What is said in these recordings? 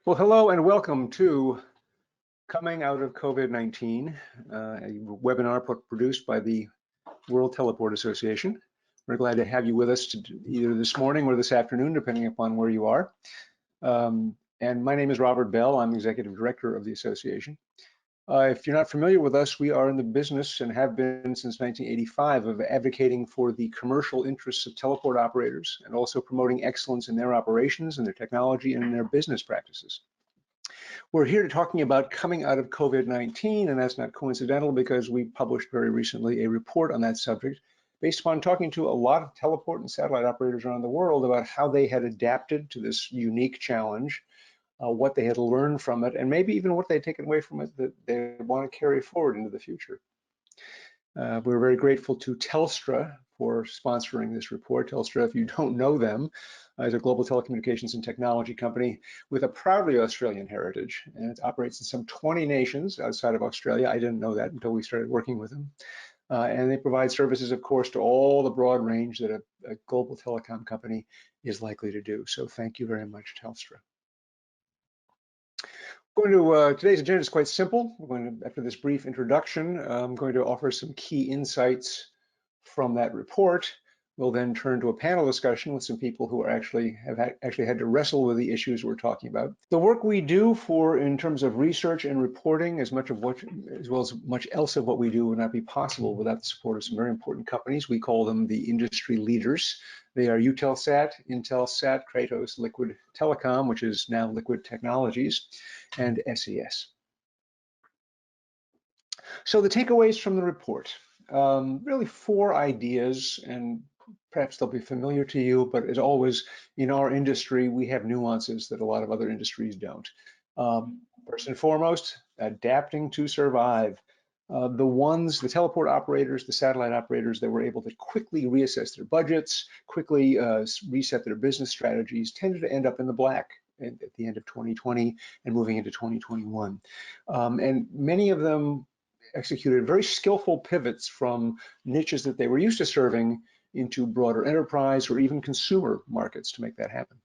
Well, hello and welcome to Coming Out of COVID-19, a webinar produced by the World Teleport Association. We're glad to have you with us either this morning or this afternoon, depending upon where you are. And my name is Robert Bell. I'm Executive Director of the association. If you're not familiar with us, we are in the business and have been since 1985 of advocating for the commercial interests of teleport operators and also promoting excellence in their operations and their technology and in their business practices. We're here talking about coming out of COVID-19, and that's not coincidental because we published very recently a report on that subject based upon talking to a lot of teleport and satellite operators around the world about how they had adapted to this unique challenge, what they had learned from it, and maybe even what they'd taken away from it that they want to carry forward into the future. We're very grateful to Telstra for sponsoring this report. Telstra, if you don't know them, is a global telecommunications and technology company with a proudly Australian heritage, and it operates in some 20 nations outside of Australia. I didn't know that until we started working with them. And they provide services, of course, to all the broad range that a global telecom company is likely to do. So thank you very much, Telstra. Today's agenda is quite simple. After this brief introduction, I'm going to offer some key insights from that report. We'll then turn to a panel discussion with some people who have actually had to wrestle with the issues we're talking about. The work we do in terms of research and reporting, as well as much else of what we do would not be possible without the support of some very important companies. We call them the industry leaders. They are Eutelsat, Intelsat, Kratos, Liquid Telecom, which is now Liquid Technologies, and SES. So the takeaways from the report, really 4 ideas, and perhaps they'll be familiar to you, but as always in our industry, we have nuances that a lot of other industries don't. First and foremost, adapting to survive. The teleport operators, the satellite operators that were able to quickly reassess their budgets, quickly reset their business strategies, tended to end up in the black at the end of 2020 and moving into 2021. And many of them executed very skillful pivots from niches that they were used to serving into broader enterprise or even consumer markets to make that happen.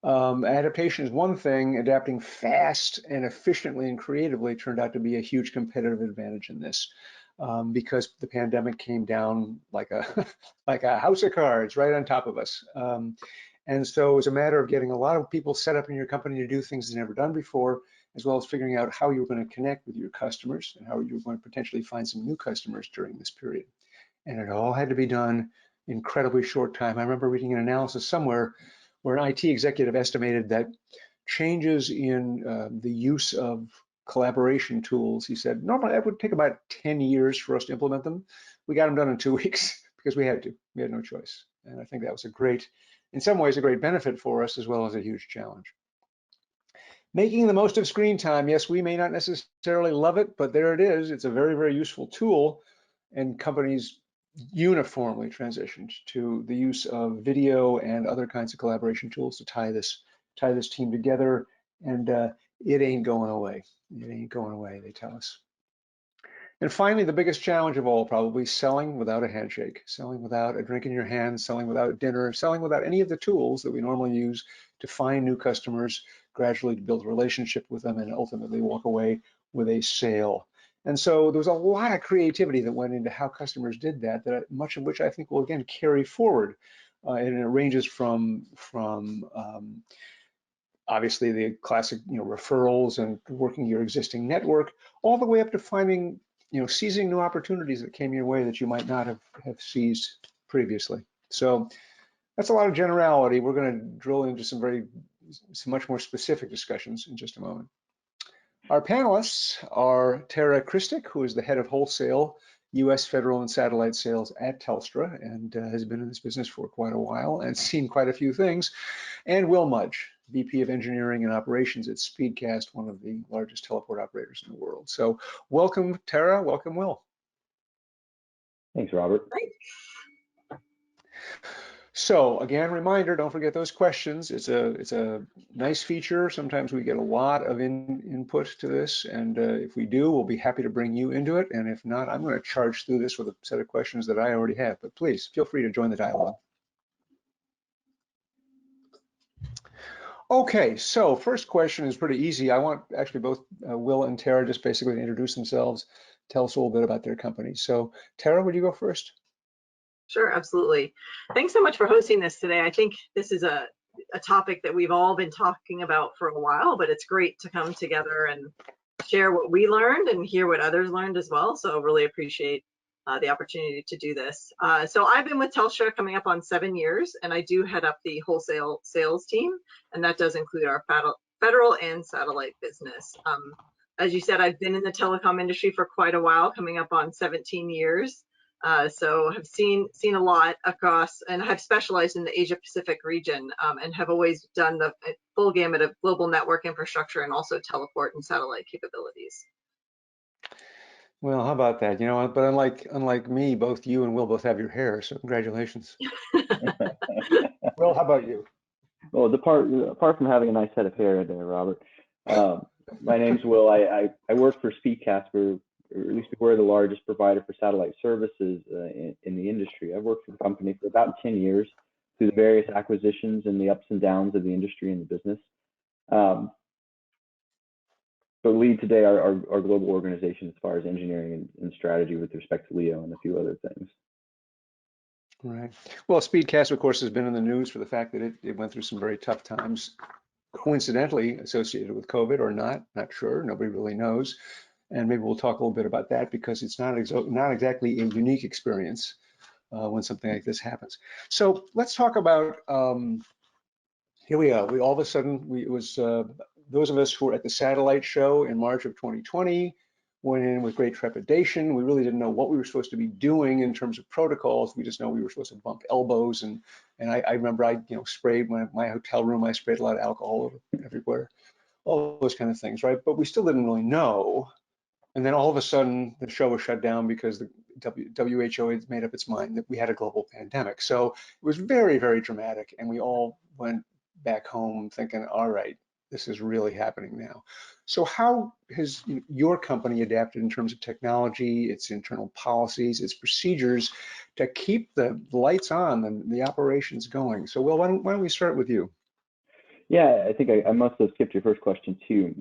Adaptation is one thing. Adapting fast and efficiently and creatively turned out to be a huge competitive advantage in this, because the pandemic came down like a house of cards right on top of us. And so it was a matter of getting a lot of people set up in your company to do things they've never done before, as well as figuring out how you're going to connect with your customers and how you're going to potentially find some new customers during this period. And it all had to be done in incredibly short time. I remember reading an analysis somewhere where an IT executive estimated that changes in the use of collaboration tools, he said, normally it would take about 10 years for us to implement them. We got them done in 2 weeks because we had no choice. And I think that was in some ways, a great benefit for us, as well as a huge challenge. Making the most of screen time. Yes, we may not necessarily love it, but there it is. It's a very, very useful tool, and companies uniformly transitioned to the use of video and other kinds of collaboration tools to tie this team together, and it ain't going away. It ain't going away, they tell us. And finally, the biggest challenge of all, probably selling without a handshake, selling without a drink in your hand, selling without dinner, selling without any of the tools that we normally use to find new customers, gradually to build a relationship with them, and ultimately walk away with a sale. And so there was a lot of creativity that went into how customers did that, much of which I think will again carry forward. And it ranges from obviously the classic, referrals and working your existing network, all the way up to finding, seizing new opportunities that came your way that you might not have seized previously. So that's a lot of generality. We're going to drill into some much more specific discussions in just a moment. Our panelists are Tara Christic, who is the head of wholesale U.S. federal and satellite sales at Telstra, and has been in this business for quite a while and seen quite a few things, and Will Mudge, VP of Engineering and Operations at Speedcast, one of the largest teleport operators in the world. So welcome, Tara. Welcome, Will. Thanks, Robert. Great. So again, reminder, don't forget those questions. It's a nice feature. Sometimes we get a lot of input to this, and if we do, we'll be happy to bring you into it. And if not, I'm going to charge through this with a set of questions that I already have, but please feel free to join the dialogue. Okay, so first question is pretty easy. I want actually both Will and Tara just basically to introduce themselves, tell us a little bit about their company. So Tara, would you go first? Sure, absolutely. Thanks so much for hosting this today. I think this is a topic that we've all been talking about for a while, but it's great to come together and share what we learned and hear what others learned as well. So really appreciate the opportunity to do this. So I've been with Telstra coming up on 7 years, and I do head up the wholesale sales team, and that does include our federal and satellite business. As you said, I've been in the telecom industry for quite a while, coming up on 17 years. So have seen a lot across, and have specialized in the Asia Pacific region, and have always done the full gamut of global network infrastructure and also teleport and satellite capabilities. Well, how about that? You know, but unlike me, both you and Will both have your hair, so congratulations. Will, how about you? Well, apart from having a nice head of hair there, Robert, my name's Will. I work for Speedcast, or at least we're the largest provider for satellite services in the industry. I've worked for the company for about 10 years through the various acquisitions and the ups and downs of the industry and the business. But lead today our global organization as far as engineering and strategy with respect to LEO and a few other things. Right. Well, Speedcast, of course, has been in the news for the fact that it went through some very tough times, coincidentally associated with COVID or not sure. Nobody really knows. And maybe we'll talk a little bit about that because it's not exactly a unique experience when something like this happens. So let's talk about, here we are. We all of a sudden, it was those of us who were at the satellite show in March of 2020 went in with great trepidation. We really didn't know what we were supposed to be doing in terms of protocols. We just know we were supposed to bump elbows. And I remember I sprayed my hotel room. I sprayed a lot of alcohol everywhere, all those kind of things, right? But we still didn't really know. And then all of a sudden, the show was shut down because the WHO had made up its mind that we had a global pandemic. So it was very, very dramatic. And we all went back home thinking, all right, this is really happening now. So how has your company adapted in terms of technology, its internal policies, its procedures to keep the lights on and the operations going? So, Will, why don't we start with you? Yeah, I think I must have skipped your first question too.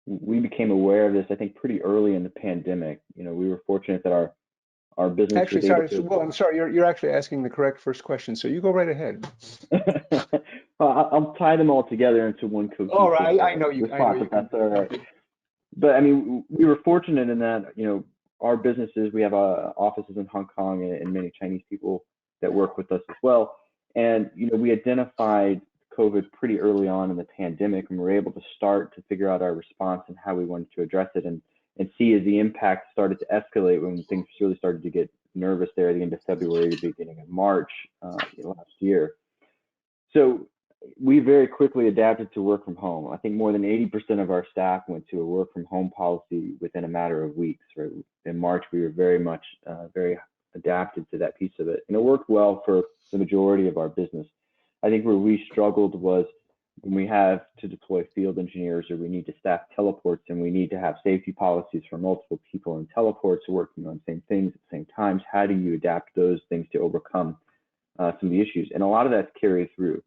We became aware of this, I think, pretty early in the pandemic. We were fortunate that our business Actually, was able sorry, to. Well, I'm sorry, you're actually asking the correct first question, so you go right ahead. Well, I'll tie them all together into one All cohesive right, I know you response, if can. that's all right. But I mean, we were fortunate in that, our businesses, we have offices in Hong Kong and many Chinese people that work with us as well. And, we identified COVID pretty early on in the pandemic, and we were able to start to figure out our response and how we wanted to address it, and see as the impact started to escalate when things really started to get nervous there at the end of February, beginning of March last year. So we very quickly adapted to work from home. I think more than 80% of our staff went to a work from home policy within a matter of weeks. Right? In March, we were very much very adapted to that piece of it, and it worked well for the majority of our business. I think where we struggled was when we have to deploy field engineers, or we need to staff teleports, and we need to have safety policies for multiple people in teleports working on the same things at the same times. How do you adapt those things to overcome some of the issues? And a lot of that's carried through.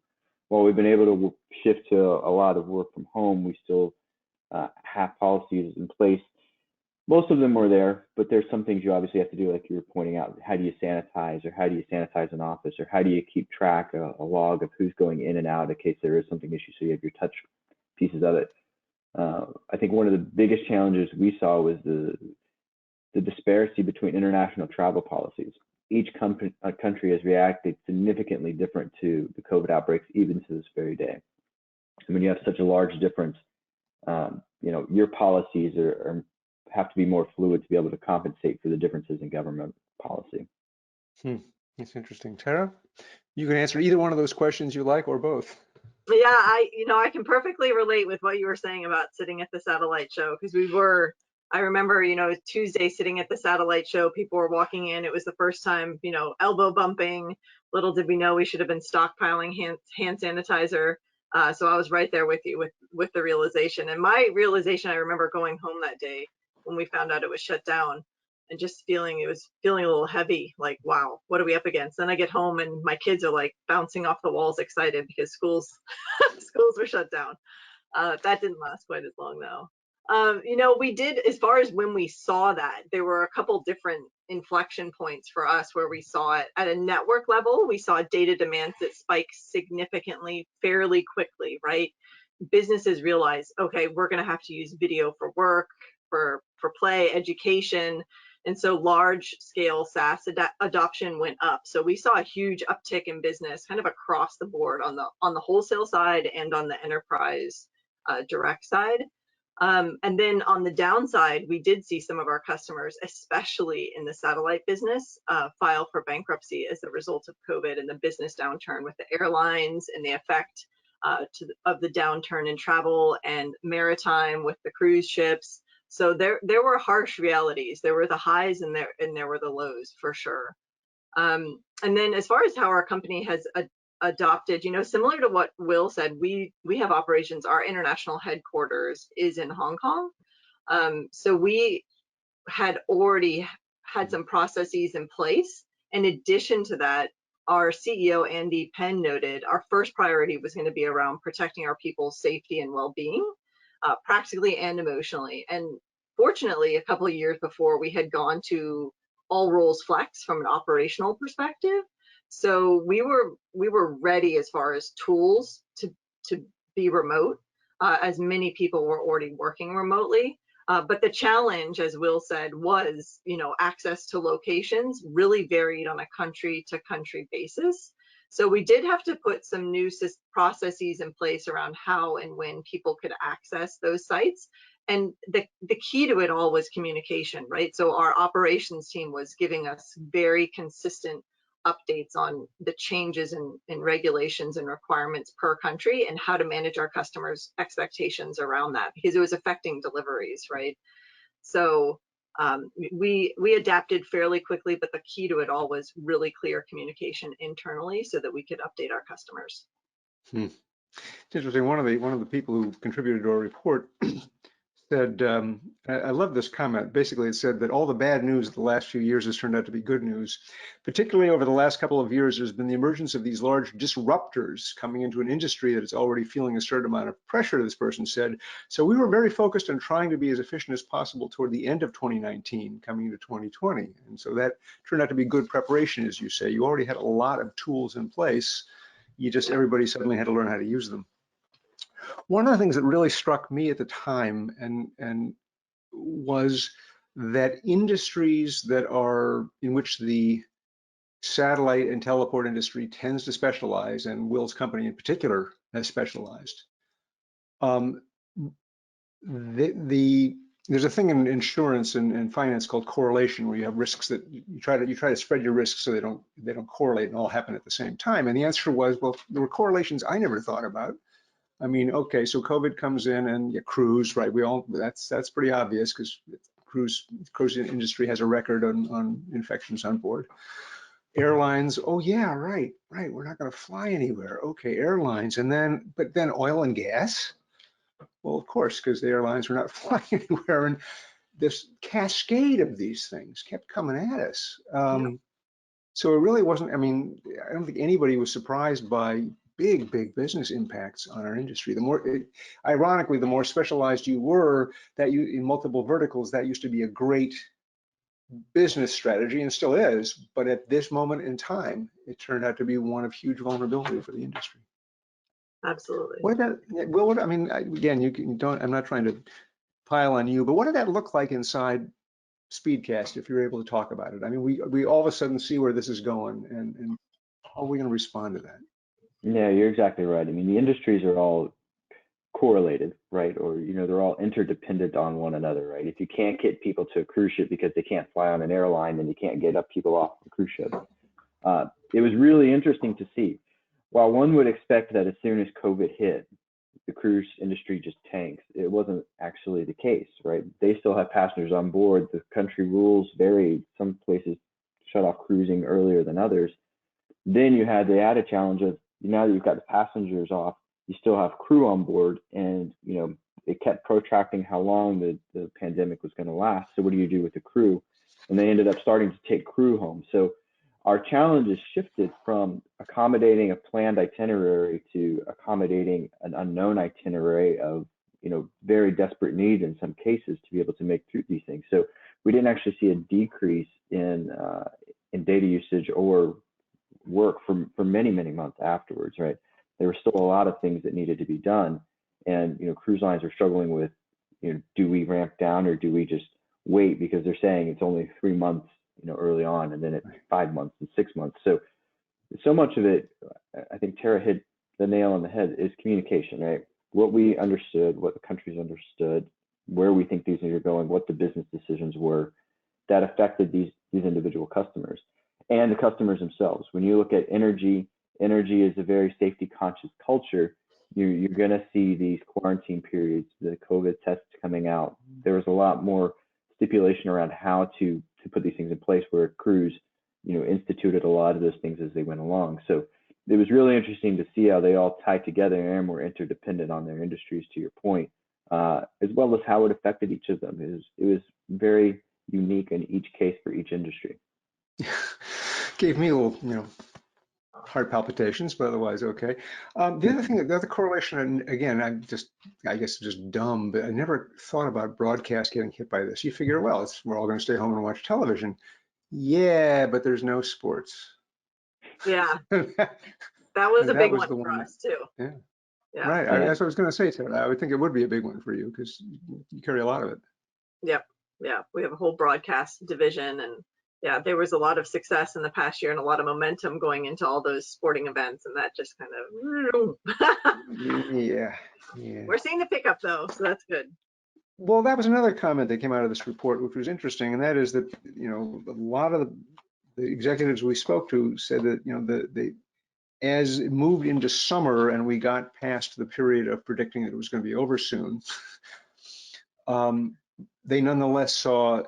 While we've been able to shift to a lot of work from home, we still have policies in place. Most of them were there, but there's some things you obviously have to do, like you were pointing out. How do you sanitize, or how do you sanitize an office, or how do you keep track, a log of who's going in and out in case there is something issue, so you have your touch pieces of it. I think one of the biggest challenges we saw was the disparity between international travel policies. Each country has reacted significantly different to the COVID outbreaks, even to this very day. And when you have such a large difference, your policies have to be more fluid to be able to compensate for the differences in government policy. That's interesting. Tara, you can answer either one of those questions you like, or both. Yeah, I can perfectly relate with what you were saying about sitting at the satellite show, because I remember, Tuesday sitting at the satellite show, people were walking in. It was the first time, elbow bumping. Little did we know we should have been stockpiling hand sanitizer. So I was right there with you with the realization. And my realization, I remember going home that day when we found out it was shut down. and just feeling, it was feeling a little heavy, like, wow, what are we up against? Then I get home and my kids are like bouncing off the walls excited because schools schools were shut down. That didn't last quite as long though. We did, as far as when we saw that, there were a couple different inflection points for us where we saw it at a network level. We saw data demands that spike significantly fairly quickly, right? Businesses realize, okay, we're going to have to use video for work, for play, education. And so large scale SaaS adoption went up. So we saw a huge uptick in business kind of across the board on the wholesale side and on the enterprise direct side. And then on the downside, we did see some of our customers, especially in the satellite business, file for bankruptcy as a result of COVID and the business downturn with the airlines and the effect of the downturn in travel and maritime with the cruise ships. So there were harsh realities. There were the highs and there were the lows for sure. And then as far as how our company has adopted, similar to what Will said, we have operations. Our international headquarters is in Hong Kong. So we had already had some processes in place. In addition to that, our CEO, Andy Penn, noted our first priority was going to be around protecting our people's safety and well-being, practically and emotionally. And fortunately, a couple of years before, we had gone to all roles flex from an operational perspective. So we were ready as far as tools to be remote, as many people were already working remotely. But the challenge, as Will said, was, access to locations really varied on a country to country basis. So we did have to put some new processes in place around how and when people could access those sites. And the key to it all was communication, right? So our operations team was giving us very consistent updates on the changes in regulations and requirements per country and how to manage our customers' expectations around that, because it was affecting deliveries, right? So we adapted fairly quickly, but the key to it all was really clear communication internally so that we could update our customers. It's interesting. One of the people who contributed to our report said, I love this comment. Basically, it said that all the bad news of the last few years has turned out to be good news. Particularly over the last couple of years, there's been the emergence of these large disruptors coming into an industry that is already feeling a certain amount of pressure, this person said. So we were very focused on trying to be as efficient as possible toward the end of 2019, coming into 2020. And so that turned out to be good preparation, as you say. You already had a lot of tools in place. Everybody suddenly had to learn how to use them. One of the things that really struck me at the time and was that industries that are in which the satellite and teleport industry tends to specialize, and Will's company in particular has specialized. There's a thing in insurance and finance called correlation, where you have risks that you try to spread your risks so they don't correlate and all happen at the same time. And the answer was, well, there were correlations I never thought about. I mean, okay, so COVID comes in and cruise, right? That's pretty obvious because cruise industry has a record on infections on board. Airlines, oh yeah, right. We're not going to fly anywhere. Okay, airlines, but then oil and gas. Well, of course, because the airlines were not flying anywhere, and this cascade of these things kept coming at us. So it really wasn't. I mean, I don't think anybody was surprised by big business impacts on our industry. Ironically, the more specialized you were, in multiple verticals, that used to be a great business strategy and still is. But at this moment in time, it turned out to be one of huge vulnerability for the industry. Absolutely. I mean, again, I'm not trying to pile on you, but what did that look like inside Speedcast, if you're able to talk about it? I mean, we all of a sudden see where this is going, and how are we going to respond to that? Yeah, you're exactly right. I mean, the industries are all correlated, right? Or, they're all interdependent on one another, right? If you can't get people to a cruise ship because they can't fly on an airline, then you can't get people off the cruise ship. It was really interesting to see. While one would expect that as soon as COVID hit, the cruise industry just tanks, it wasn't actually the case, right? They still have passengers on board. The country rules varied. Some places shut off cruising earlier than others. Then you had the added challenge of, now that you've got the passengers off, you still have crew on board, and it kept protracting how long the pandemic was going to last. So what do you do with the crew? and they ended up starting to take crew home. So our challenge has shifted from accommodating a planned itinerary to accommodating an unknown itinerary of, very desperate need in some cases to be able to make through these things. So we didn't actually see a decrease in data usage or work for many months afterwards, right? There were still a lot of things that needed to be done, and cruise lines are struggling with, do we ramp down or do we just wait, because they're saying it's only 3 months, early on, and then it's 5 months and 6 months. So much of it, I think Tara hit the nail on the head, is communication, right? What we understood, what the countries understood, where we think these things are going, what the business decisions were that affected these individual customers and the customers themselves. When you look at energy is a very safety conscious culture. You're going to see these quarantine periods, the COVID tests coming out. There was a lot more stipulation around how to put these things in place, where crews, instituted a lot of those things as they went along. So it was really interesting to see how they all tie together and were interdependent on their industries, to your point, as well as how it affected each of them. It was very unique in each case for each industry. Gave me a little, heart palpitations, but otherwise okay. The other thing, the other correlation, and again, I guess just dumb, but I never thought about broadcast getting hit by this. You figure, well, we're all going to stay home and watch television. Yeah, but there's no sports. Yeah, And that was a that big was one the for one. us too. Yeah, Yeah. right. Yeah. That's what I was going to say, Tara. I would think it would be a big one for you because you carry a lot of it. Yep. Yeah. We have a whole broadcast division, and yeah, there was a lot of success in the past year and a lot of momentum going into all those sporting events, and that just kind of Yeah, yeah. we're seeing the pickup though, so that's good. Well, that was another comment that came out of this report, which was interesting, and that is that, a lot of the executives we spoke to said that, as it moved into summer and we got past the period of predicting that it was going to be over soon, they nonetheless saw,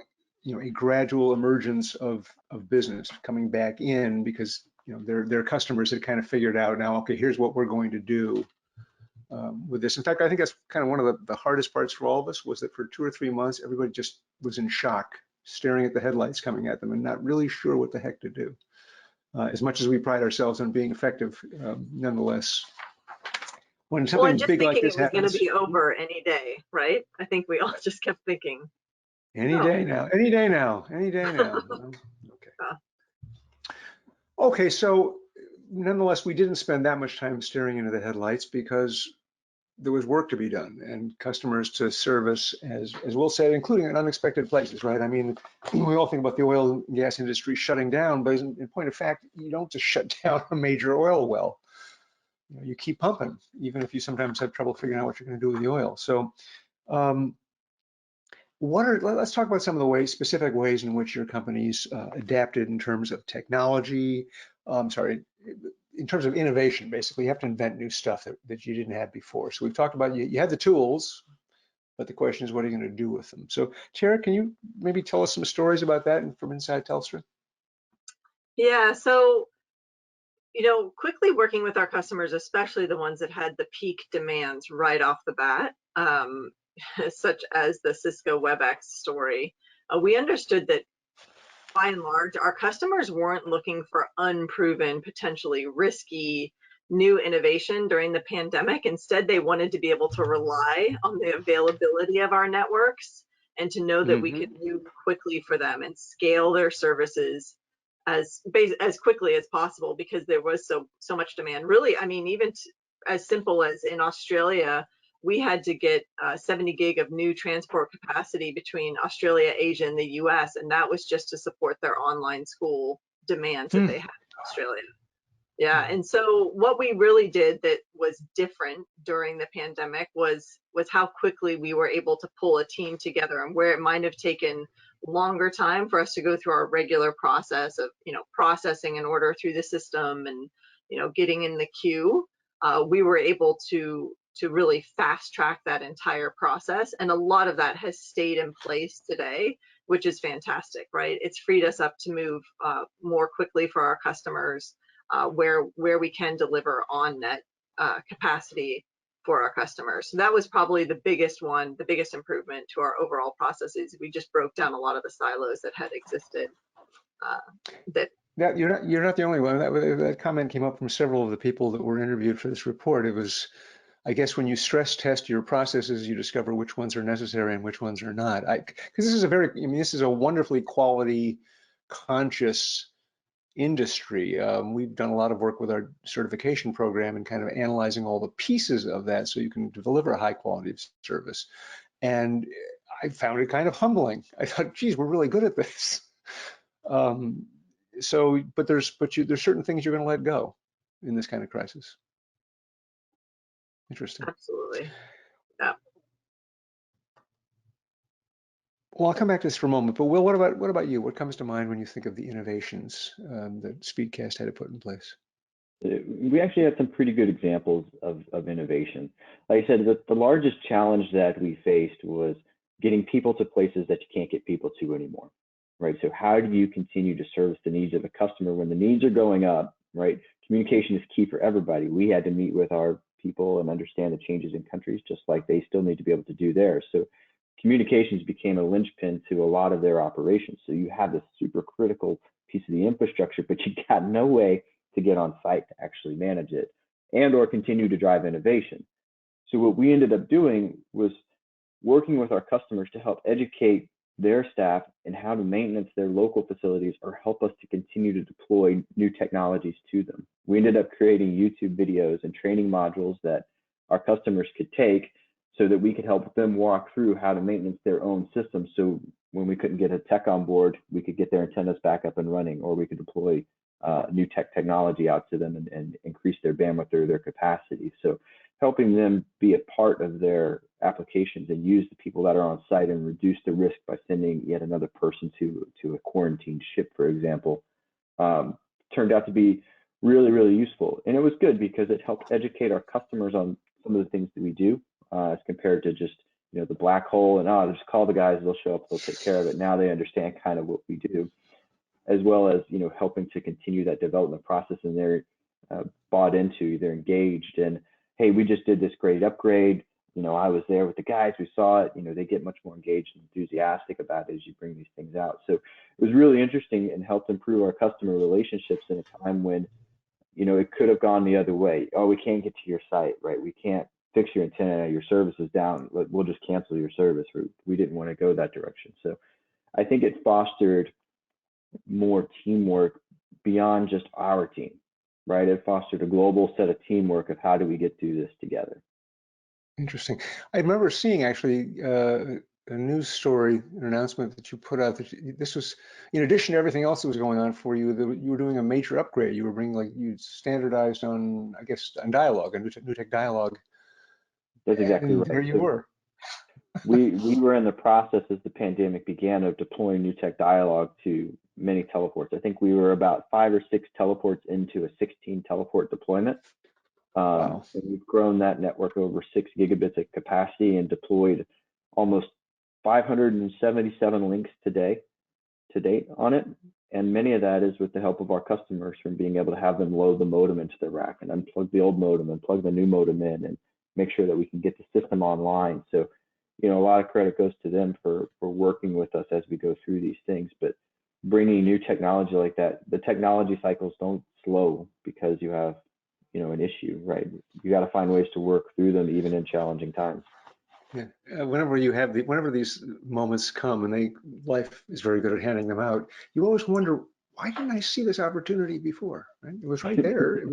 a gradual emergence of business coming back in because, their customers had kind of figured out now, okay, here's what we're going to do with this. In fact, I think that's kind of one of the hardest parts for all of us, was that for 2 or 3 months, everybody just was in shock, staring at the headlights coming at them and not really sure what the heck to do. As much as we pride ourselves on being effective, nonetheless, when Well, and something just big like thinking this it was going to happens, be over any day, right? I think we all just kept thinking, any oh, day now, any day now, any day now. Well, okay. uh, Okay, so nonetheless, we didn't spend that much time staring into the headlights because there was work to be done and customers to service, as Will said, including in unexpected places, right? I mean, we all think about the oil and gas industry shutting down, but in point of fact, you don't just shut down a major oil well. You keep pumping, even if you sometimes have trouble figuring out what you're going to do with the oil. So, let's talk about some of the specific ways in which your companies adapted in terms of technology. In terms of innovation. Basically, you have to invent new stuff that you didn't have before. So we've talked about you had the tools, but the question is, what are you going to do with them? So Tara, can you maybe tell us some stories about that from inside Telstra? yeah. So, quickly working with our customers, especially the ones that had the peak demands right off the bat, such as the Cisco WebEx story, we understood that by and large, our customers weren't looking for unproven, potentially risky new innovation during the pandemic. Instead, they wanted to be able to rely on the availability of our networks and to know that we could move quickly for them and scale their services as quickly as possible, because there was so much demand. Really, I mean, even as simple as in Australia, we had to get 70 gig of new transport capacity between Australia, Asia, and the US, and that was just to support their online school demands that they had in Australia. Yeah, and so what we really did that was different during the pandemic was how quickly we were able to pull a team together, and where it might have taken longer time for us to go through our regular process of, processing an order through the system and, getting in the queue, we were able to really fast track that entire process. And a lot of that has stayed in place today, which is fantastic, right? It's freed us up to move more quickly for our customers where we can deliver on net capacity. for our customers. So that was probably the biggest one, the biggest improvement to our overall processes. We just broke down a lot of the silos that had existed. You're not the only one. That comment came up from several of the people that were interviewed for this report. It was, I guess, when you stress test your processes, you discover which ones are necessary and which ones are not. Because this is a wonderfully quality conscious industry. We've done a lot of work with our certification program and kind of analyzing all the pieces of that so you can deliver a high quality of service. And I found it kind of humbling. I thought, geez, we're really good at this. But there's certain things you're going to let go in this kind of crisis. Interesting. Absolutely. Yeah. Well, I'll come back to this for a moment, but Will, what about you? What comes to mind when you think of the innovations that Speedcast had to put in place? We actually had some pretty good examples of innovation. Like I said, the largest challenge that we faced was getting people to places that you can't get people to anymore, right? So how do you continue to service the needs of a customer when the needs are going up, right? Communication is key for everybody. We had to meet with our people and understand the changes in countries, just like they still need to be able to do theirs. So communications became a linchpin to a lot of their operations. So you have this super critical piece of the infrastructure, but you got no way to get on site to actually manage it and or continue to drive innovation. So what we ended up doing was working with our customers to help educate their staff in how to maintenance their local facilities or help us to continue to deploy new technologies to them. We ended up creating YouTube videos and training modules that our customers could take so that we could help them walk through how to maintenance their own systems. So when we couldn't get a tech on board, we could get their antennas back up and running, or we could deploy new technology out to them and increase their bandwidth or their capacity. So helping them be a part of their applications and use the people that are on site and reduce the risk by sending yet another person to a quarantined ship, for example, turned out to be really, really useful. And it was good because it helped educate our customers on some of the things that we do as compared to just, the black hole and, just call the guys, they'll show up, they'll take care of it. Now they understand kind of what we do, as well as, helping to continue that development process, and they're bought into, they're engaged, and hey, we just did this great upgrade. I was there with the guys, we saw it. They get much more engaged and enthusiastic about it as you bring these things out. So it was really interesting and helped improve our customer relationships in a time when, it could have gone the other way. Oh, we can't get to your site, right? We can't fix your antenna, your service is down. We'll just cancel your service. We didn't want to go that direction. So I think it fostered more teamwork beyond just our team, right? It fostered a global set of teamwork of how do we get through this together. Interesting. I remember seeing actually a news story, an announcement that you put out that this was, in addition to everything else that was going on for you, that you were doing a major upgrade. You were bringing, you standardized on, I guess, on dialogue, on new tech dialogue. That's exactly right. There you were. we were in the process as the pandemic began of deploying new tech dialogue to many teleports. I think we were about 5 or 6 teleports into a 16 teleport deployment. Wow. And we've grown that network over 6 gigabits of capacity and deployed almost 577 links to date on it. And many of that is with the help of our customers from being able to have them load the modem into the rack and unplug the old modem and plug the new modem in and make sure that we can get the system online. So, a lot of credit goes to them for working with us as we go through these things. But bringing new technology like that, the technology cycles don't slow because you have, an issue, right? You got to find ways to work through them even in challenging times. Yeah. Whenever these moments come, and life is very good at handing them out, you always wonder, why didn't I see this opportunity before? Right? It was right there.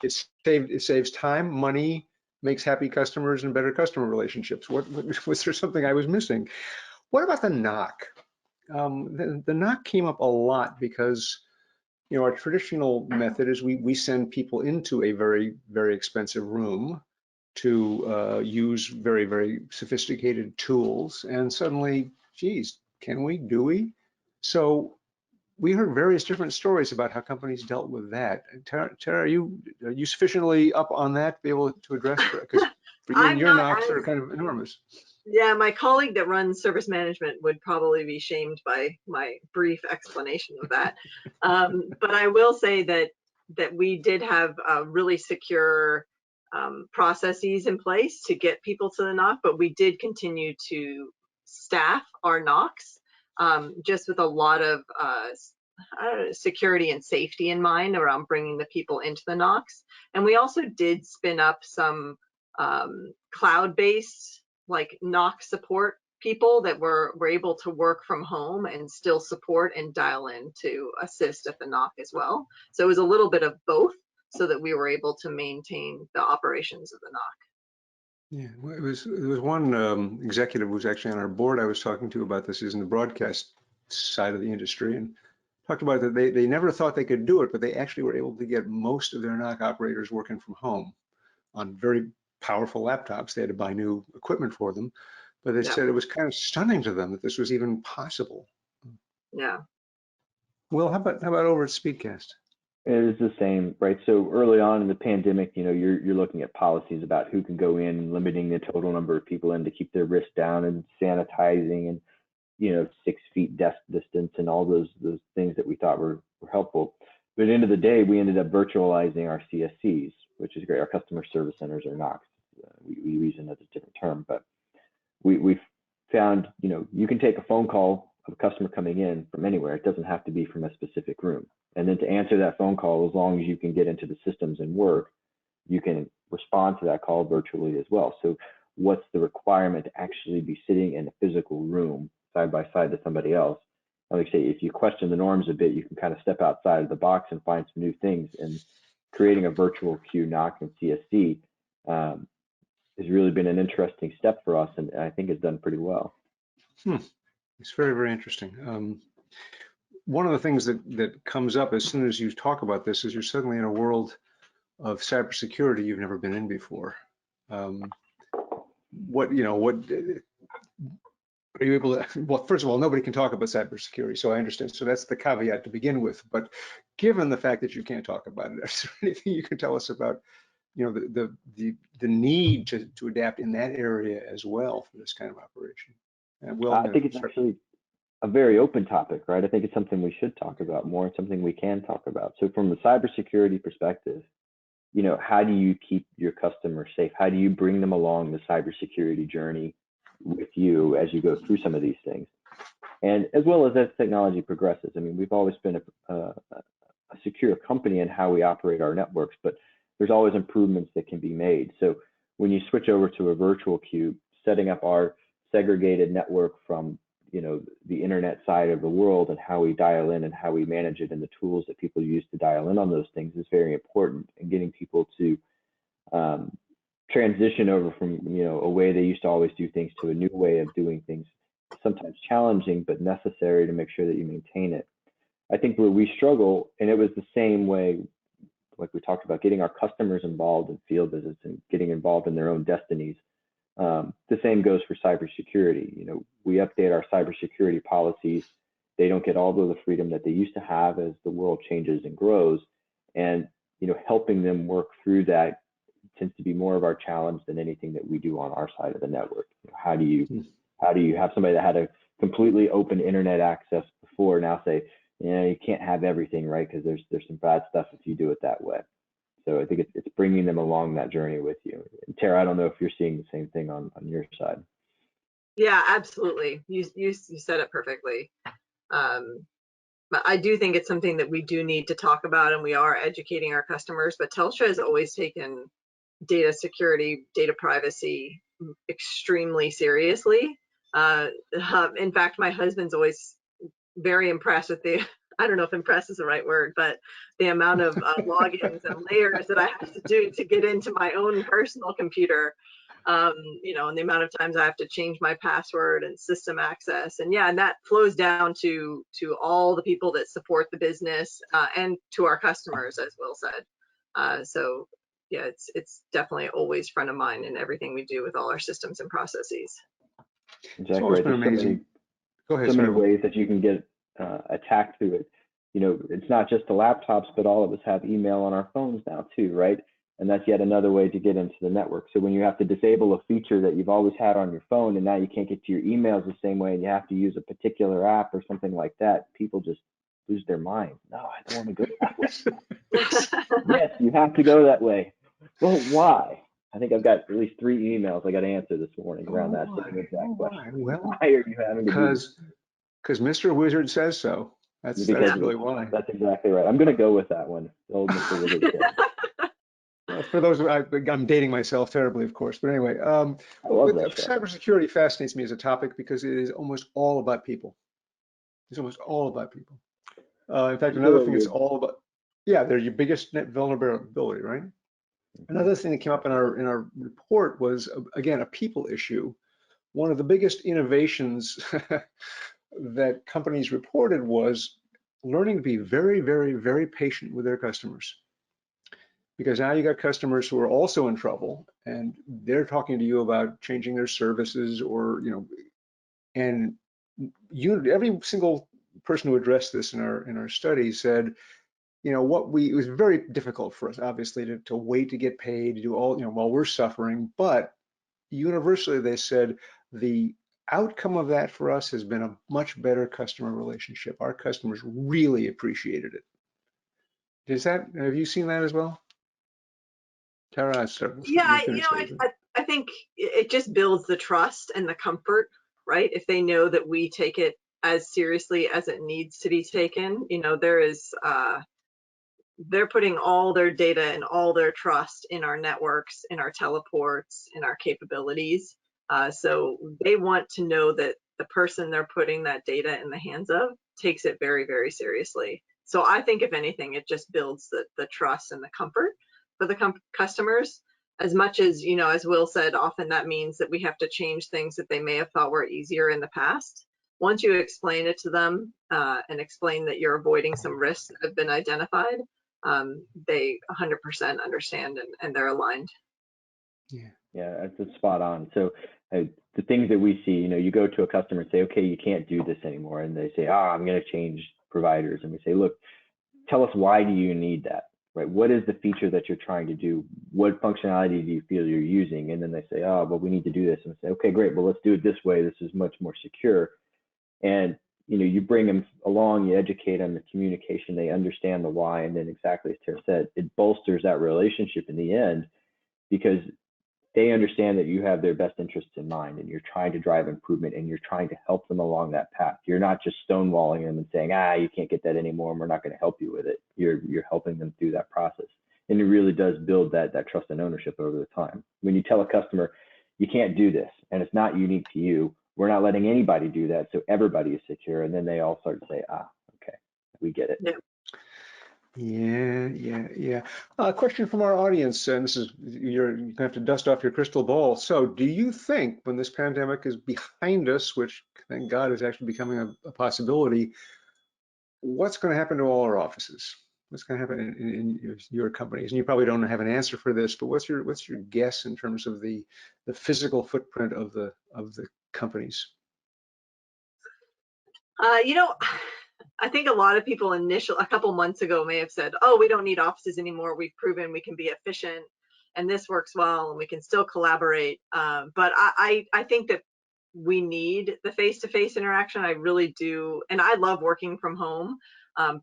It saves time, money, makes happy customers and better customer relationships. Was there something I was missing? What about the knock? The knock came up a lot because our traditional method is we send people into a very, very expensive room to use very, very sophisticated tools, and suddenly, geez, do we? So we heard various different stories about how companies dealt with that. Tara, are you sufficiently up on that to be able to address? Because for you, your knocks are kind of enormous. Yeah, my colleague that runs service management would probably be shamed by my brief explanation of that. But I will say that we did have a really secure processes in place to get people to the NOC, but we did continue to staff our NOCs just with a lot of security and safety in mind around bringing the people into the NOCs. And we also did spin up some cloud-based like NOC support people that were able to work from home and still support and dial in to assist at the NOC as well. So it was a little bit of both so that we were able to maintain the operations of the NOC. Yeah, well, there was one executive who was actually on our board I was talking to about this. He's in the broadcast side of the industry and talked about that they never thought they could do it, but they actually were able to get most of their NOC operators working from home on very powerful laptops. They had to buy new equipment for them, but they said it was kind of stunning to them that this was even possible. Yeah. Well, how about over at Speedcast? It is the same, right? So early on in the pandemic, you know, you're looking at policies about who can go in, limiting the total number of people in to keep their risk down, and sanitizing, and 6 feet desk distance, and all those things that we thought were helpful. But at the end of the day, we ended up virtualizing our CSCs, which is great. Our customer service centers are NOCs. We use another different term, but we found, you can take a phone call of a customer coming in from anywhere. It doesn't have to be from a specific room. And then to answer that phone call, as long as you can get into the systems and work, you can respond to that call virtually as well. So what's the requirement to actually be sitting in a physical room side by side to somebody else? I like to say, if you question the norms a bit, you can kind of step outside of the box and find some new things. And creating a virtual queue NOC and CSC has really been an interesting step for us, and I think it's done pretty well. It's very, very interesting. One of the things that comes up as soon as you talk about this is you're suddenly in a world of cybersecurity you've never been in before. What are you able to, well, first of all, nobody can talk about cybersecurity, so I understand. So that's the caveat to begin with. But given the fact that you can't talk about it, is there anything you can tell us about, the need to adapt in that area as well for this kind of operation? I think it's actually a very open topic, right? I think it's something we should talk about more, and something we can talk about. So from a cybersecurity perspective, how do you keep your customers safe? How do you bring them along the cybersecurity journey with you as you go through some of these things? And as well as technology progresses. I mean, we've always been a secure company in how we operate our networks, but there's always improvements that can be made. So when you switch over to a virtual queue, setting up our segregated network from the internet side of the world, and how we dial in and how we manage it, and the tools that people use to dial in on those things is very important. And getting people to transition over from a way they used to always do things to a new way of doing things, sometimes challenging but necessary to make sure that you maintain it. I think where we struggle, and it was the same way, like we talked about, getting our customers involved in field visits and getting involved in their own destinies. The same goes for cybersecurity. We update our cybersecurity policies. They don't get all of the freedom that they used to have as the world changes and grows. And helping them work through that tends to be more of our challenge than anything that we do on our side of the network. How do you have somebody that had a completely open internet access before now say, you can't have everything, right? Because there's some bad stuff if you do it that way. So I think it's bringing them along that journey with you. And Tara, I don't know if you're seeing the same thing on your side. Yeah, absolutely. You said it perfectly. But I do think it's something that we do need to talk about, and we are educating our customers. But Telstra has always taken data security, data privacy extremely seriously. In fact, my husband's always very impressed with I don't know if impressed is the right word, but the amount of logins and layers that I have to do to get into my own personal computer, and the amount of times I have to change my password and system access. And yeah, and that flows down to all the people that support the business and to our customers, as Will said. So yeah, it's definitely always front of mind in everything we do with all our systems and processes. Exactly. It's always been amazing. Go ahead. So many ways that you can get attacked through it. It's not just the laptops, but all of us have email on our phones now too, right? And that's yet another way to get into the network. So when you have to disable a feature that you've always had on your phone, and now you can't get to your emails the same way, and you have to use a particular app or something like that, people just lose their mind. No, I don't want to go that way. Yes, you have to go that way. Well, why? I think I've got at least 3 emails I got to answer this morning around that same exact question. Well, Why are you having to do this? because Mr. Wizard says so. That's Because really why. that's exactly right. I'm going to go with that one. The old Mr. Wizard said. For those, I'm dating myself terribly, of course. But anyway, I love that show. cybersecurity fascinates me as a topic because it is almost all about people. It's almost all about people. In fact, another thing it's all about, yeah, they're your biggest net vulnerability, right? Another thing that came up in our report was, again, a people issue. One of the biggest innovations that companies reported was learning to be very, very, very patient with their customers. Because now you got customers who are also in trouble and they're talking to you about changing their services or, and every single person who addressed this in our study said, it was very difficult for us, obviously, to wait to get paid, to do all, while we're suffering. But universally, they said the outcome of that for us has been a much better customer relationship. Our customers really appreciated it. Have you seen that as well? Tara, Yeah, you finished that. I think it just builds the trust and the comfort, right? If they know that we take it as seriously as it needs to be taken, they're putting all their data and all their trust in our networks, in our teleports, in our capabilities. So they want to know that the person they're putting that data in the hands of takes it very, very seriously. So I think if anything, it just builds the trust and the comfort for the customers. As much as, as Will said, often that means that we have to change things that they may have thought were easier in the past. Once you explain it to them and explain that you're avoiding some risks that have been identified, they 100% understand and they're aligned. Yeah, that's spot on. So the things that we see, you go to a customer and say, okay, you can't do this anymore. And they say, I'm going to change providers. And we say, look, tell us, why do you need that? Right? What is the feature that you're trying to do? What functionality do you feel you're using? And then they say, but we need to do this. And we say, okay, great. Well, let's do it this way. This is much more secure. And you bring them along, you educate them, the communication, they understand the why, and then exactly as Tara said, it bolsters that relationship in the end because they understand that you have their best interests in mind and you're trying to drive improvement and you're trying to help them along that path. You're not just stonewalling them and saying, you can't get that anymore and we're not going to help you with it. You're helping them through that process. And it really does build that trust and ownership over the time. When you tell a customer, you can't do this and it's not unique to you, we're not letting anybody do that, so everybody is secure. And then they all start to say, okay, we get it. Yeah. A question from our audience, and this is, you're going to have to dust off your crystal ball. So do you think when this pandemic is behind us, which thank God is actually becoming a possibility, what's going to happen to all our offices? What's going to happen in your companies? And you probably don't have an answer for this, but what's your guess in terms of the physical footprint of the companies? I think a lot of people a couple months ago may have said, we don't need offices anymore. We've proven we can be efficient and this works well and we can still collaborate. But I think that we need the face-to-face interaction. I really do. And I love working from home,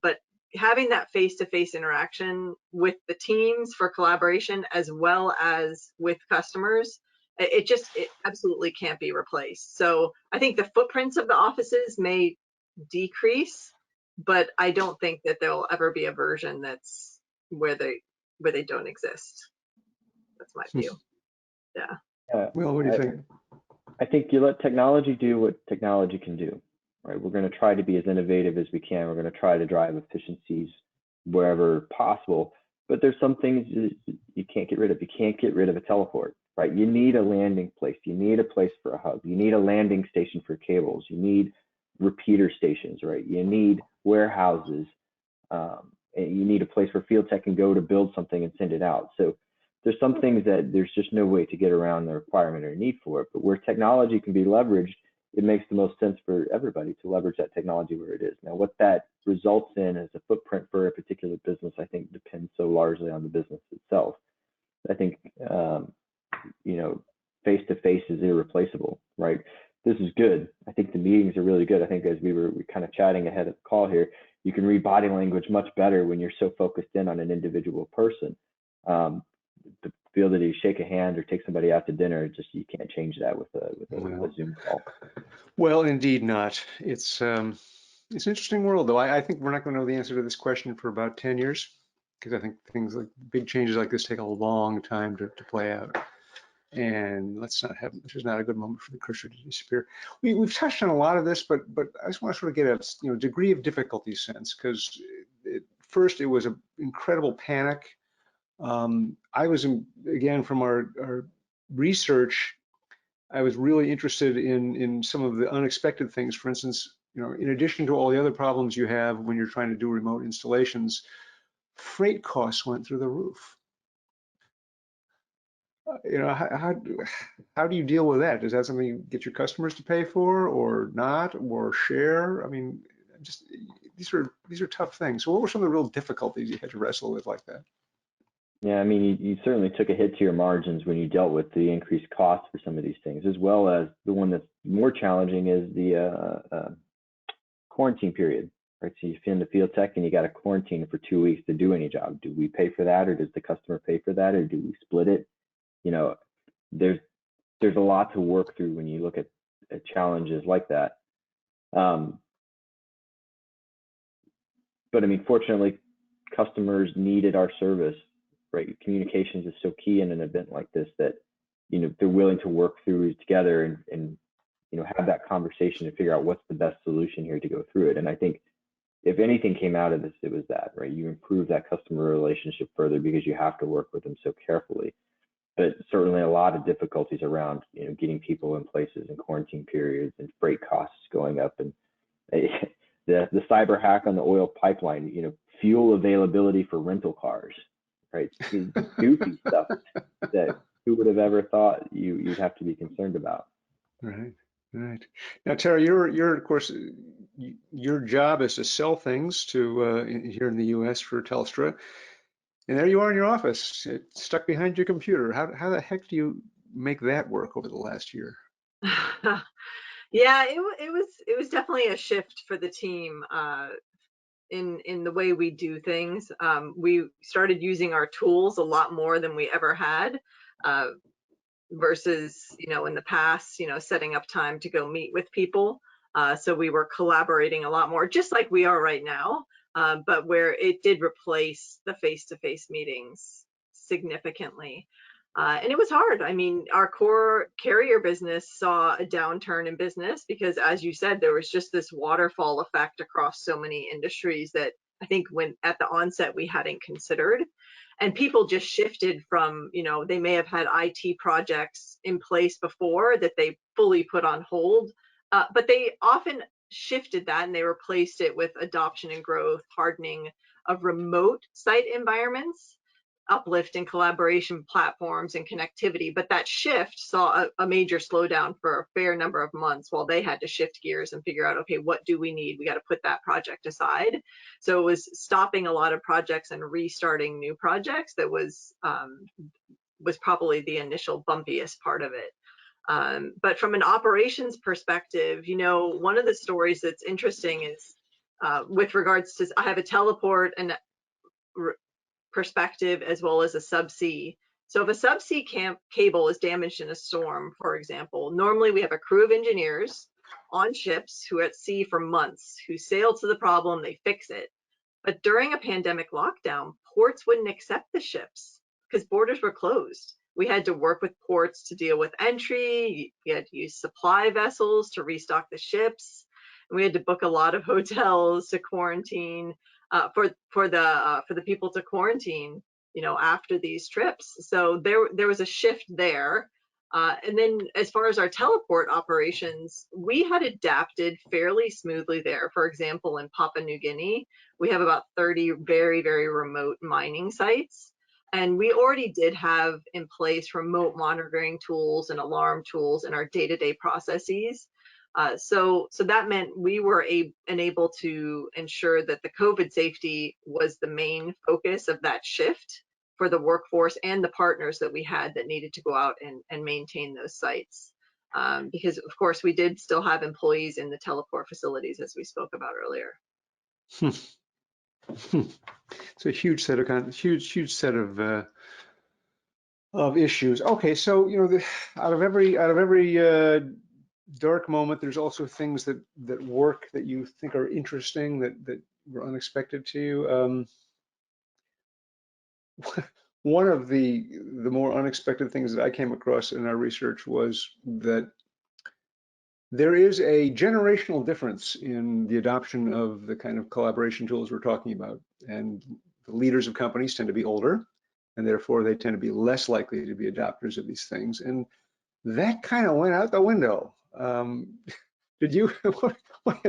but having that face-to-face interaction with the teams for collaboration as well as with customers, it absolutely can't be replaced. So I think the footprints of the offices may decrease, but I don't think that there will ever be a version that's where they don't exist. That's my view. Yeah. Well, what do you think? I think you let technology do what technology can do, right? We're going to try to be as innovative as we can. We're going to try to drive efficiencies wherever possible, but there's some things you can't get rid of. You can't get rid of a teleport, right? You need a landing place. You need a place for a hub. You need a landing station for cables. You need repeater stations, right? You need warehouses. And you need a place where field tech can go to build something and send it out. So there's some things that there's just no way to get around the requirement or need for it. But where technology can be leveraged, it makes the most sense for everybody to leverage that technology where it is. Now, what that results in as a footprint for a particular business, I think depends so largely on the business itself. I think, face-to-face is irreplaceable, right? This is good. I think the meetings are really good. I think as we were kind of chatting ahead of the call here, you can read body language much better when you're so focused in on an individual person. The ability to shake a hand or take somebody out to dinner, just you can't change that with a Zoom call. Well, indeed not. It's an interesting world, though. I think we're not going to know the answer to this question for about 10 years, because I think things like big changes like this take a long time to play out. And this is not a good moment for the cursor to disappear. We've touched on a lot of this, but I just want to sort of get a degree of difficulty sense, because first it was an incredible panic. I was, again, from our research, I was really interested in some of the unexpected things. For instance, in addition to all the other problems you have when you're trying to do remote installations, freight costs went through the roof. How do you deal with that? Is that something you get your customers to pay for, or not, or share? I mean, just these are tough things. So what were some of the real difficulties you had to wrestle with like that? Yeah, I mean, you certainly took a hit to your margins when you dealt with the increased costs for some of these things, as well as the one that's more challenging is the quarantine period, right? So you're in the field tech and you got to quarantine for 2 weeks to do any job. Do we pay for that, or does the customer pay for that, or do we split it? There's a lot to work through when you look at challenges like that. But I mean, fortunately, customers needed our service, right? Communications is so key in an event like this that, they're willing to work through together and have that conversation to figure out what's the best solution here to go through it. And I think if anything came out of this, it was that, right? You improve that customer relationship further because you have to work with them so carefully. But certainly a lot of difficulties around, getting people in places in quarantine periods and freight costs going up, and the cyber hack on the oil pipeline, fuel availability for rental cars, right? Goofy stuff that who would have ever thought you'd have to be concerned about. Right. Now, Tara, you're of course, your job is to sell things to here in the U.S. for Telstra. And there you are in your office, stuck behind your computer. How the heck do you make that work over the last year? Yeah, it was definitely a shift for the team in the way we do things. We started using our tools a lot more than we ever had, versus in the past, setting up time to go meet with people. So we were collaborating a lot more, just like we are right now. But where it did replace the face-to-face meetings significantly. And it was hard. I mean, our core carrier business saw a downturn in business because, as you said, there was just this waterfall effect across so many industries that I think when at the onset we hadn't considered. And people just shifted from, they may have had IT projects in place before that they fully put on hold, but they often shifted that and they replaced it with adoption and growth, hardening of remote site environments, uplift in collaboration platforms and connectivity. But that shift saw a major slowdown for a fair number of months while they had to shift gears and figure out, okay, what do we need? We got to put that project aside. So it was stopping a lot of projects and restarting new projects that was probably the initial bumpiest part of it. But from an operations perspective, one of the stories that's interesting is with regards to, I have a teleport and perspective as well as a subsea. So if a subsea cable is damaged in a storm, for example, normally we have a crew of engineers on ships who are at sea for months, who sail to the problem, they fix it. But during a pandemic lockdown, ports wouldn't accept the ships because borders were closed. We had to work with ports to deal with entry. We had to use supply vessels to restock the ships. And we had to book a lot of hotels to quarantine for the people to quarantine, after these trips. So there was a shift there. And then as far as our teleport operations, we had adapted fairly smoothly there. For example, in Papua New Guinea, we have about 30 very, very remote mining sites. And we already did have in place remote monitoring tools and alarm tools in our day-to-day processes. So that meant we were able to ensure that the COVID safety was the main focus of that shift for the workforce and the partners that we had that needed to go out and maintain those sites. Because of course we did still have employees in the teleport facilities as we spoke about earlier. It's a huge set of of issues. Okay, so out of every dark moment, there's also things that work that you think are interesting that were unexpected to you. One of the more unexpected things that I came across in our research was that there is a generational difference in the adoption of the kind of collaboration tools we're talking about. And the leaders of companies tend to be older, and therefore they tend to be less likely to be adopters of these things. And that kind of went out the window. Did you,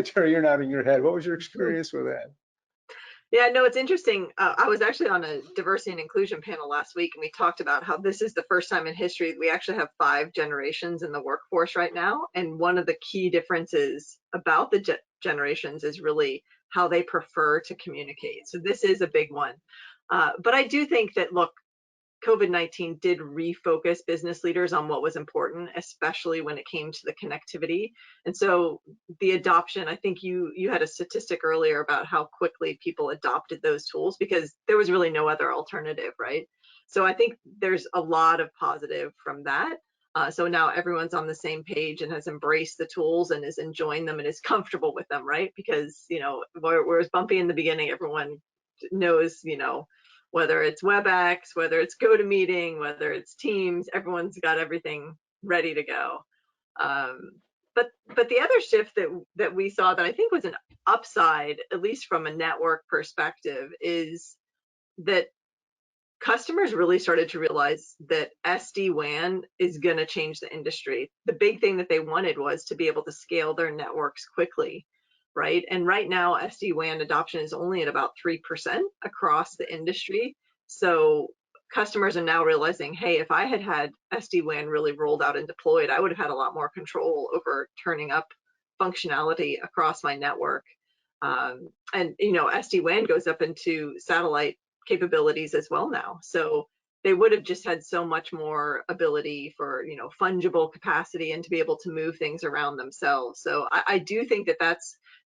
Terry, you're nodding your head. What was your experience with that? Yeah, no, it's interesting. I was actually on a diversity and inclusion panel last week, and we talked about how this is the first time in history we actually have 5 generations in the workforce right now. And one of the key differences about the generations is really how they prefer to communicate. So this is a big one. But I do think that, look, COVID-19 did refocus business leaders on what was important, especially when it came to the connectivity. And so the adoption, I think you had a statistic earlier about how quickly people adopted those tools because there was really no other alternative, right? So I think there's a lot of positive from that. So now everyone's on the same page and has embraced the tools and is enjoying them and is comfortable with them, right? Because, whereas bumpy in the beginning, everyone knows, whether it's WebEx, whether it's GoToMeeting, whether it's Teams, everyone's got everything ready to go. But the other shift that we saw that I think was an upside, at least from a network perspective, is that customers really started to realize that SD-WAN is going to change the industry. The big thing that they wanted was to be able to scale their networks quickly, right? And right now, SD-WAN adoption is only at about 3% across the industry. So customers are now realizing, hey, if I had SD-WAN really rolled out and deployed, I would have had a lot more control over turning up functionality across my network. And SD-WAN goes up into satellite capabilities as well now. So they would have just had so much more ability for, fungible capacity and to be able to move things around themselves. So I do think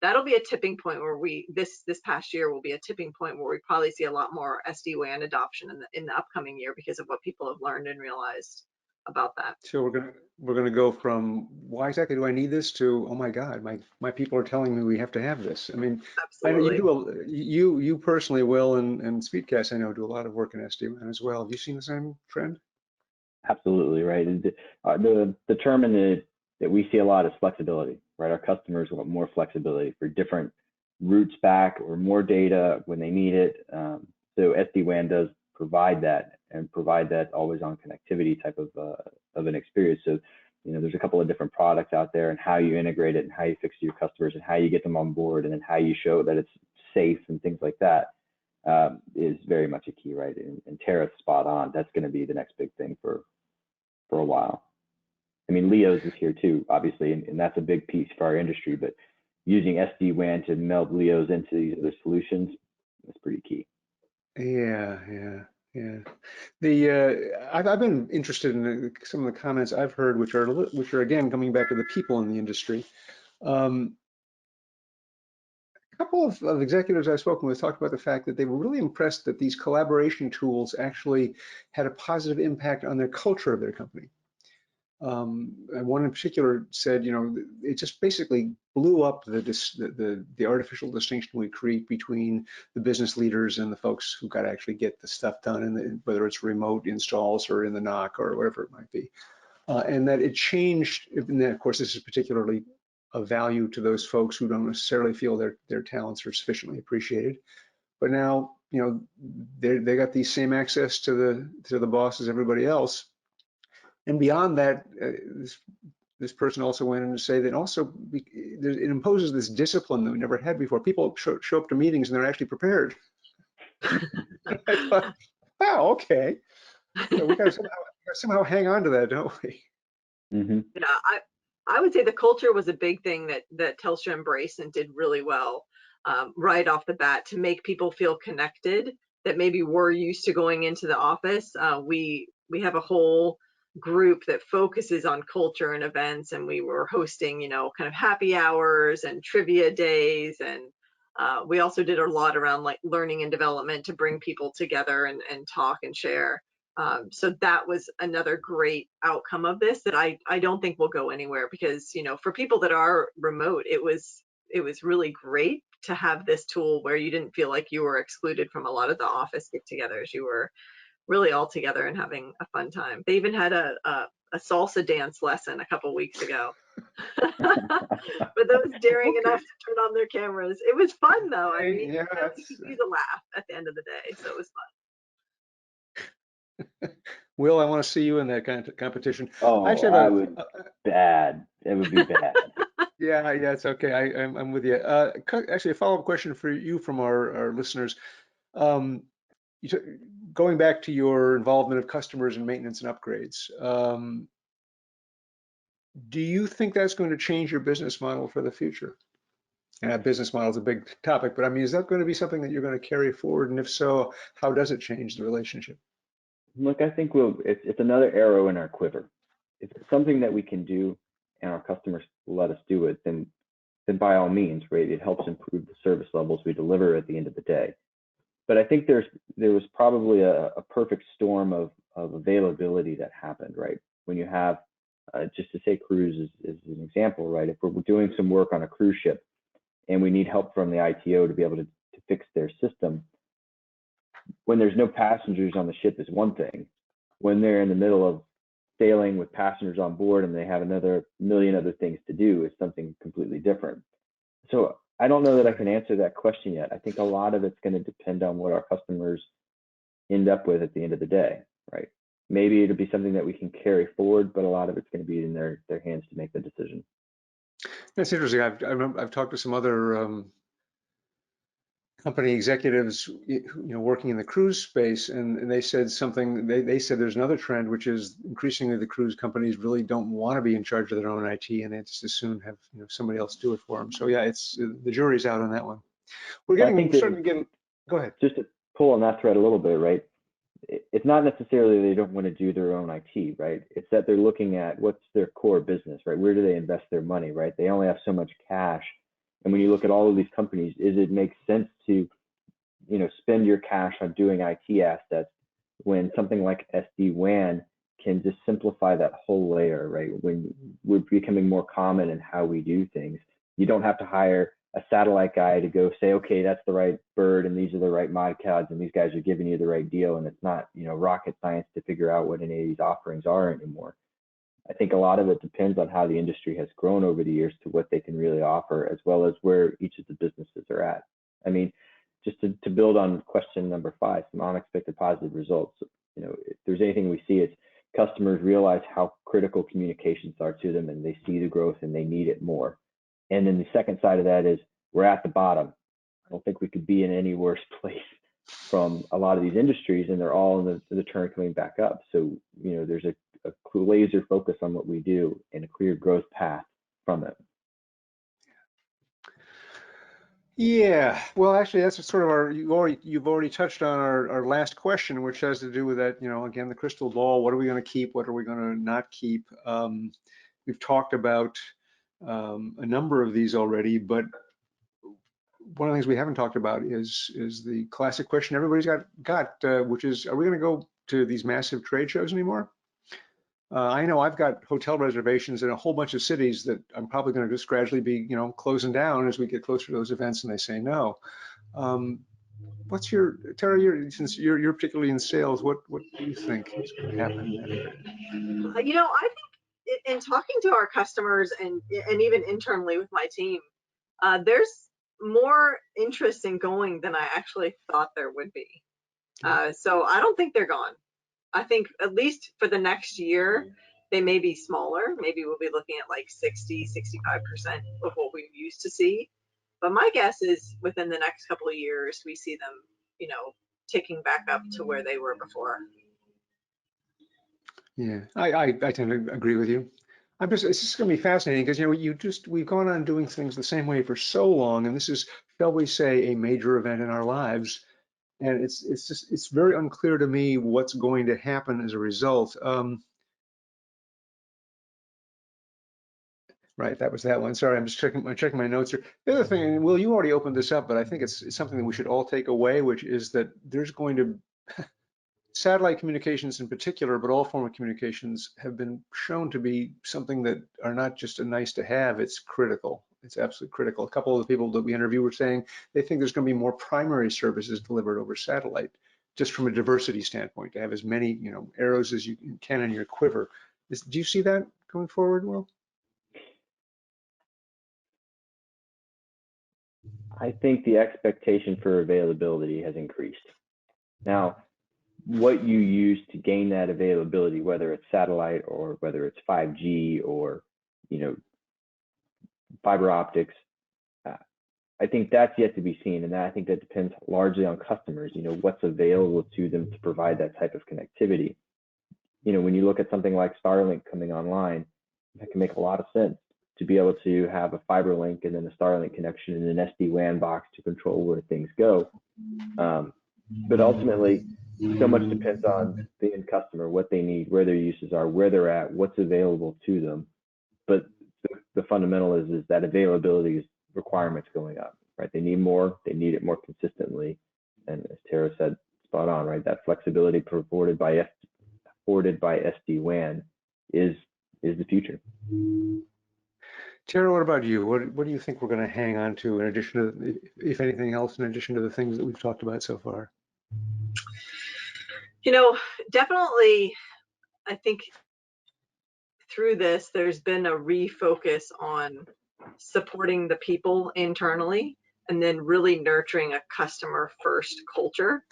that'll be a tipping point where this past year will be a tipping point where we probably see a lot more SD-WAN adoption in the upcoming year because of what people have learned and realized about that. So we're gonna go from why exactly do I need this to, oh my God, my people are telling me we have to have this. I mean, I know Absolutely. you personally, Will, and Speedcast, I know, do a lot of work in SD-WAN as well. Have you seen the same trend? Absolutely, right. The term that we see a lot is flexibility, right? Our customers want more flexibility for different routes back or more data when they need it. So SD-WAN does provide that and provide that always on connectivity type of an experience. So, there's a couple of different products out there and how you integrate it and how you fix to your customers and how you get them on board and then how you show that it's safe and things like that is very much a key, right? And Tara's spot on. That's going to be the next big thing for a while. I mean, Leos is here too, obviously, and that's a big piece for our industry. But using SD-WAN to meld Leos into these other solutions is pretty key. Yeah. I've been interested in some of the comments I've heard, which are again coming back to the people in the industry. A couple of executives I've spoken with talked about the fact that they were really impressed that these collaboration tools actually had a positive impact on their culture of their company. And one in particular said, it just basically blew up the artificial distinction we create between the business leaders and the folks who got to actually get the stuff done, whether it's remote installs or in the NOC or whatever it might be. And that it changed, and then of course this is particularly of value to those folks who don't necessarily feel their talents are sufficiently appreciated. But now, they got the same access to the boss as everybody else. And beyond that, this person also went in to say that also it imposes this discipline that we never had before. People show up to meetings and they're actually prepared. I thought, wow, okay. We got to somehow hang on to that, don't we? Mm-hmm. Yeah, I would say the culture was a big thing that Telstra embraced and did really well right off the bat to make people feel connected that maybe were used to going into the office. We have a whole group that focuses on culture and events, and we were hosting, kind of happy hours and trivia days, and we also did a lot around like learning and development to bring people together and talk and share. So that was another great outcome of this that I don't think will go anywhere, because, you know, for people that are remote, it was really great to have this tool where you didn't feel like you were excluded from a lot of the office get-togethers. You were really all together and having a fun time. They even had a salsa dance lesson a couple weeks ago. For those daring Okay. enough to turn on their cameras. It was fun though. I mean, Yeah, you know, you could use a laugh at the end of the day, so it was Will, I want to see you in that kind of competition. I Oh, actually I have would a bad. It would be bad. yeah, yeah, it's okay. I'm with you. Actually, a follow-up question for you from our listeners. Um, you took, going back to your involvement of customers in maintenance and upgrades, do you think that's going to change your business model for the future? And business model is a big topic, but I mean, is that going to be something that you're going to carry forward? And if so, how does it change the relationship? Look, I think it's another arrow in our quiver. If it's something that we can do and our customers let us do it, then by all means, right? It helps improve the service levels we deliver at the end of the day. But I think there was probably a perfect storm of availability that happened, right? When you have, just to say cruise is an example, right? If we're doing some work on a cruise ship and we need help from the ITO to be able to fix their system, when there's no passengers on the ship is one thing. When they're in the middle of sailing with passengers on board and they have another million other things to do, is something completely different. So I don't know that I can answer that question yet. I think a lot of it's going to depend on what our customers end up with at the end of the day, right? Maybe it'll be something that we can carry forward, but a lot of it's going to be in their hands to make the decision. That's interesting. I've talked to some other company executives, working in the cruise space, and they said something. They said there's another trend, which is increasingly the cruise companies really don't want to be in charge of their own IT, and they just as soon have somebody else do it for them. So yeah, it's the jury's out on that one. Well, I think We're starting that to get. Go ahead. just to pull on that thread a little bit, right? It's not necessarily they don't want to do their own IT, right? It's that they're looking at what's their core business, right? Where do they invest their money, right? They only have so much cash. And when you look at all of these companies, is it make sense to, spend your cash on doing IT assets when something like SD-WAN can just simplify that whole layer, right? When we're becoming more common in how we do things, you don't have to hire a satellite guy to go say, okay, that's the right bird and these are the right mod codes and these guys are giving you the right deal. And it's not, rocket science to figure out what any of these offerings are anymore. I think a lot of it depends on how the industry has grown over the years to what they can really offer, as well as where each of the businesses are at. I mean, just to build on question number 5, some unexpected positive results. If there's anything we see, it's customers realize how critical communications are to them and they see the growth and they need it more. And then the second side of that is we're at the bottom. I don't think we could be in any worse place from a lot of these industries, and they're all in the turn coming back up. So, there's a laser focus on what we do and a clear growth path from it. Yeah, well, actually, that's sort of you've already touched on our last question, which has to do with that, again, the crystal ball. What are we going to keep? What are we going to not keep? We've talked about a number of these already, but one of the things we haven't talked about is the classic question everybody's got, which is, are we going to go to these massive trade shows anymore? I know I've got hotel reservations in a whole bunch of cities that I'm probably going to just gradually be, closing down as we get closer to those events and they say no. What's Tara, since you're particularly in sales, what do you think is going to happen in that area? I think in talking to our customers and even internally with my team, there's more interest in going than I actually thought there would be. So I don't think they're gone. I think at least for the next year, they may be smaller. Maybe we'll be looking at like 60, 65% of what we used to see. But my guess is within the next couple of years, we see them, ticking back up to where they were before. Yeah, I tend to agree with you. It's just going to be fascinating because, we've gone on doing things the same way for so long, and this is, shall we say, a major event in our lives. And it's very unclear to me what's going to happen as a result. Right, that was that one. Sorry, I'm just checking my notes here. The other thing, and Will, you already opened this up, but I think it's something that we should all take away, which is that there's going to Satellite communications in particular, but all form of communications, have been shown to be something that are not just a nice to have, it's critical. It's absolutely critical. A couple of the people that we interviewed were saying they think there's going to be more primary services delivered over satellite, just from a diversity standpoint, to have as many, arrows as you can in your quiver. Do you see that going forward, Will? I think the expectation for availability has increased. Now, what you use to gain that availability, whether it's satellite or whether it's 5G or, fiber optics, I think that's yet to be seen. And I think that depends largely on customers, what's available to them to provide that type of connectivity. When you look at something like Starlink coming online, that can make a lot of sense to be able to have a fiber link and then a Starlink connection and an SD-WAN box to control where things go. But ultimately, so much depends on the end customer, what they need, where their uses are, where they're at, what's available to them. But the fundamental is that availability requirements going up, right? They need more, they need it more consistently. And as Tara said, spot on, right? That flexibility afforded by SD-WAN is the future. Tara, what about you? What do you think we're going to hang on to in addition to, if anything else, in addition to the things that we've talked about so far? Definitely, I think through this, there's been a refocus on supporting the people internally and then really nurturing a customer first culture.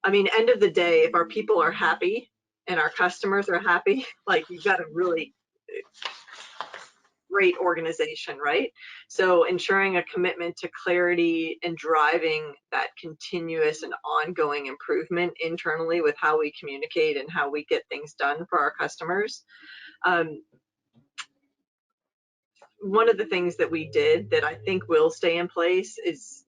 I mean, end of the day, if our people are happy and our customers are happy, like you've got a really great organization, right? So ensuring a commitment to clarity and driving that continuous and ongoing improvement internally with how we communicate and how we get things done for our customers. One of the things that we did that I think will stay in place is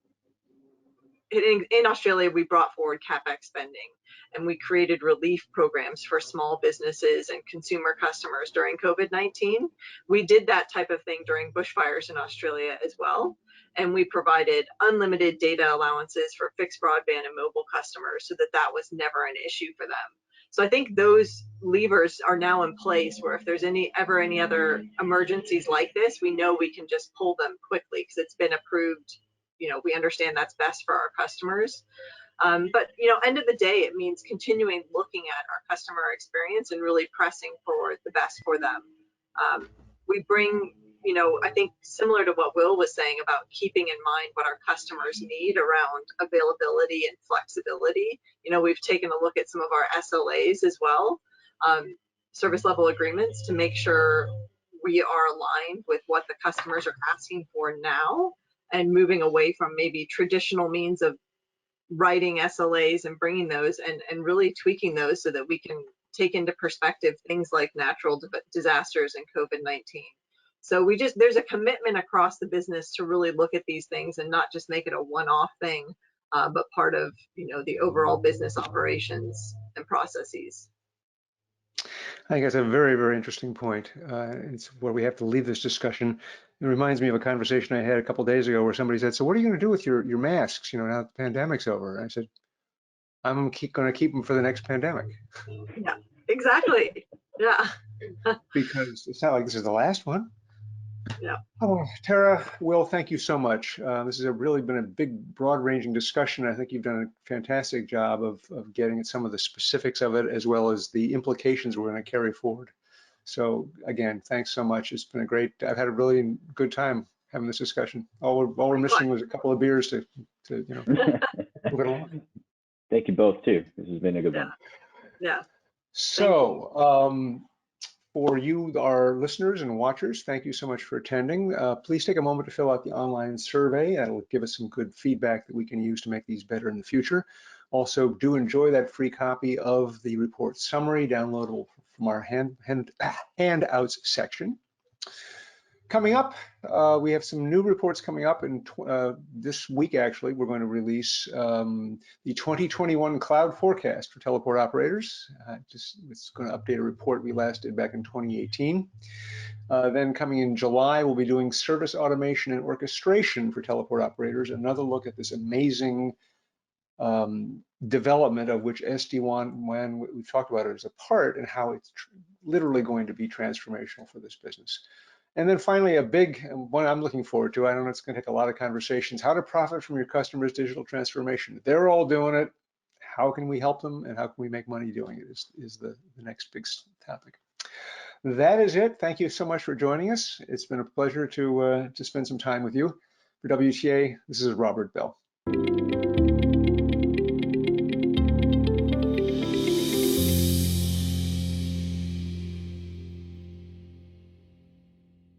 in Australia, we brought forward CapEx spending and we created relief programs for small businesses and consumer customers during COVID-19. We did that type of thing during bushfires in Australia as well. And we provided unlimited data allowances for fixed broadband and mobile customers so that that was never an issue for them. So I think those levers are now in place where if there's ever any other emergencies like this, we know we can just pull them quickly because it's been approved. We understand that's best for our customers. But end of the day, it means continuing looking at our customer experience and really pressing for the best for them. We bring, I think similar to what Will was saying about keeping in mind what our customers need around availability and flexibility. We've taken a look at some of our SLAs as well, service level agreements, to make sure we are aligned with what the customers are asking for now and moving away from maybe traditional means of writing SLAs and bringing those and really tweaking those so that we can take into perspective things like natural disasters and COVID-19. So there's a commitment across the business to really look at these things and not just make it a one-off thing, but part of the overall business operations and processes. I think that's a very, very interesting point. It's where we have to leave this discussion. It reminds me of a conversation I had a couple of days ago where somebody said, so what are you going to do with your masks, now the pandemic's over? And I said, I'm going to keep them for the next pandemic. Yeah, exactly. Yeah. Because it's not like this is the last one. Yeah. Oh, Tara, Will, thank you so much. This has really been a big, broad-ranging discussion. I think you've done a fantastic job of getting at some of the specifics of it, as well as the implications we're going to carry forward. So again, thanks so much. It's been I've had a really good time having this discussion. All we're missing was a couple of beers to move it along. Thank you both too. This has been a good one. Yeah. So, for you, our listeners and watchers, thank you so much for attending. Please take a moment to fill out the online survey. That'll give us some good feedback that we can use to make these better in the future. Also, do enjoy that free copy of the report summary downloadable from our handouts section. Coming up, we have some new reports coming up, and this week actually we're going to release the 2021 cloud forecast for teleport operators. It's going to update a report we last did back in 2018. Then coming in July, we'll be doing service automation and orchestration for teleport operators. Another look at this amazing development of which SD-WAN, we've talked about it as a part, and how it's literally going to be transformational for this business. And then finally, a big one I'm looking forward to, I don't know, it's going to take a lot of conversations, how to profit from your customers' digital transformation. They're all doing it. How can we help them, and how can we make money doing it is the next big topic. That is it. Thank you so much for joining us. It's been a pleasure to spend some time with you. For WTA, this is Robert Bell.